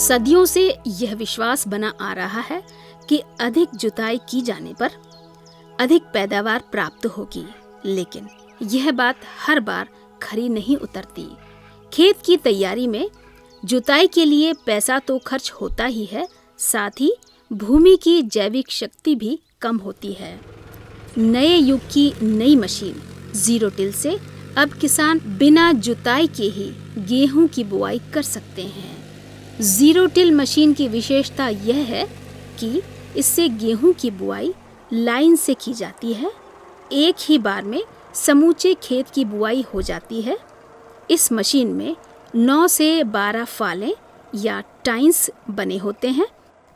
सदियों से यह विश्वास बना आ रहा है कि अधिक जुताई की जाने पर अधिक पैदावार प्राप्त होगी, लेकिन यह बात हर बार खरी नहीं उतरती। खेत की तैयारी में जुताई के लिए पैसा तो खर्च होता ही है, साथ ही भूमि की जैविक शक्ति भी कम होती है। नए युग की नई मशीन जीरो टिल से अब किसान बिना जुताई के ही गेहूं की बुआई कर सकते हैं। जीरो टिल मशीन की विशेषता यह है कि इससे गेहूं की बुआई लाइन से की जाती है। एक ही बार में समूचे खेत की बुआई हो जाती है। इस मशीन में 9 से 12 फाले या टाइन्स बने होते हैं।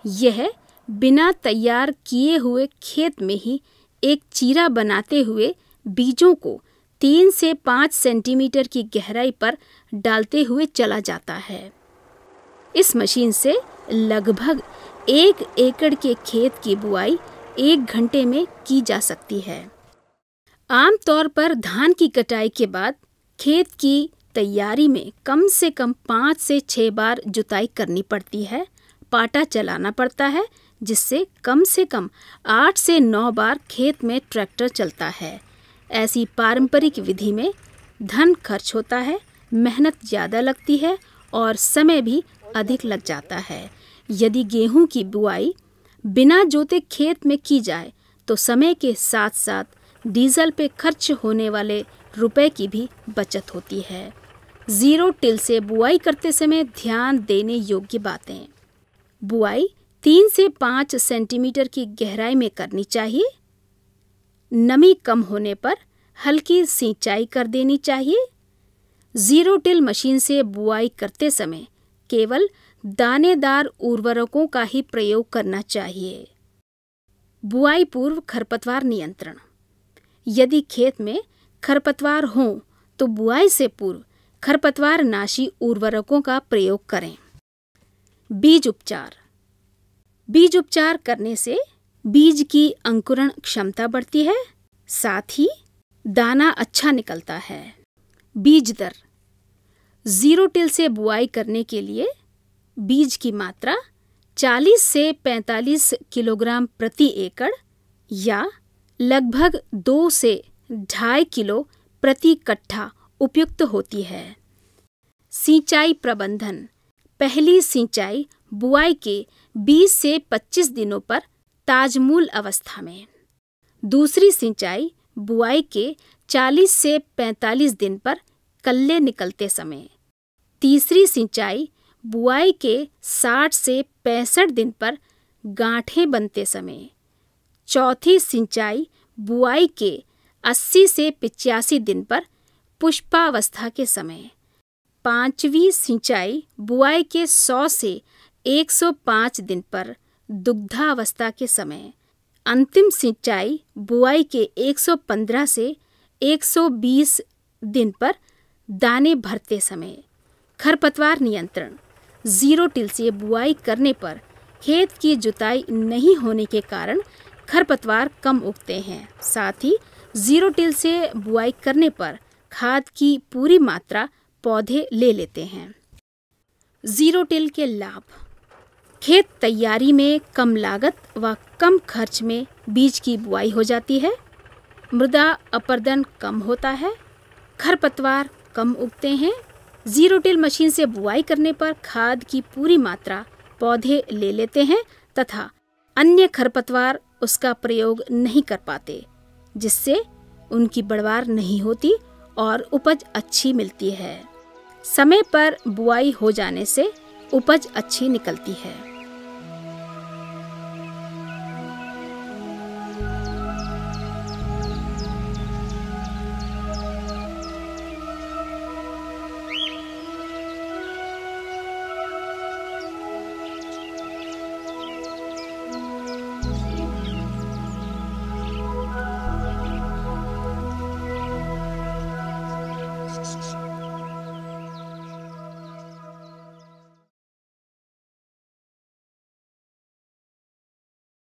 यह बिना तैयार किए हुए खेत में ही एक चीरा बनाते हुए बीजों को 3 से 5 सेंटीमीटर की गहराई पर डालते हुए चला जाता है। इस मशीन से लगभग 1 एकड़ के खेत की बुआई 1 घंटे में की जा सकती है। आमतौर पर धान की कटाई के बाद खेत की तैयारी में कम से कम 5 से 6 बार जुताई करनी पड़ती है। पाटा चलाना पड़ता है, जिससे कम 8 से 9 बार खेत में ट्रैक्टर चलता है। ऐसी पारंपरिक विधि में धन खर्च होता है, मेहनत ज़्यादा लगती है और समय भी अधिक लग जाता है। यदि गेहूं की बुआई बिना जोते खेत में की जाए तो समय के साथ साथ डीजल पे खर्च होने वाले रुपए की भी बचत होती है। जीरो टिल से बुआई करते समय ध्यान देने योग्य बातें: बुआई 3 से 5 सेंटीमीटर की गहराई में करनी चाहिए। नमी कम होने पर हल्की सिंचाई कर देनी चाहिए। जीरो टिल मशीन से बुआई करते समय केवल दानेदार उर्वरकों का ही प्रयोग करना चाहिए। बुआई पूर्व खरपतवार नियंत्रण: यदि खेत में खरपतवार हों तो बुआई से पूर्व खरपतवार नाशी उर्वरकों का प्रयोग करें। बीज उपचार: बीज उपचार करने से बीज की अंकुरण क्षमता बढ़ती है, साथ ही दाना अच्छा निकलता है। बीज दर: जीरो टिल से बुआई करने के लिए बीज की मात्रा 40 से 45 किलोग्राम प्रति एकड़ या लगभग 2 से 2.5 किलो प्रति कट्ठा उपयुक्त होती है। सिंचाई प्रबंधन: पहली सिंचाई बुआई के 20 से 25 दिनों पर ताजमूल अवस्था में, दूसरी सिंचाई बुआई के 40 से 45 दिन पर कल्ले निकलते समय, तीसरी सिंचाई बुआई के 60 से 65 दिन पर गांठें बनते समय, चौथी सिंचाई बुआई के 80 से 85 दिन पर पुष्पावस्था के समय, पांचवी सिंचाई बुआई के 100 से 105 दिन पर दुग्धावस्था के समय, अंतिम सिंचाई बुआई के 115 से 120 दिन पर दाने भरते समय। खरपतवार नियंत्रण: जीरो टिल से बुआई करने पर खेत की जुताई नहीं होने के कारण खरपतवार कम उगते हैं। साथ ही जीरो टिल से बुआई करने पर खाद की पूरी मात्रा पौधे ले लेते हैं। जीरो टिल के लाभ: खेत तैयारी में कम लागत व कम खर्च में बीज की बुआई हो जाती है। मृदा अपरदन कम होता है। खरपतवार कम उगते हैं। जीरो टिल मशीन से बुआई करने पर खाद की पूरी मात्रा पौधे ले लेते हैं तथा अन्य खरपतवार उसका प्रयोग नहीं कर पाते, जिससे उनकी बढ़वार नहीं होती और उपज अच्छी मिलती है। समय पर बुआई हो जाने से उपज अच्छी निकलती है।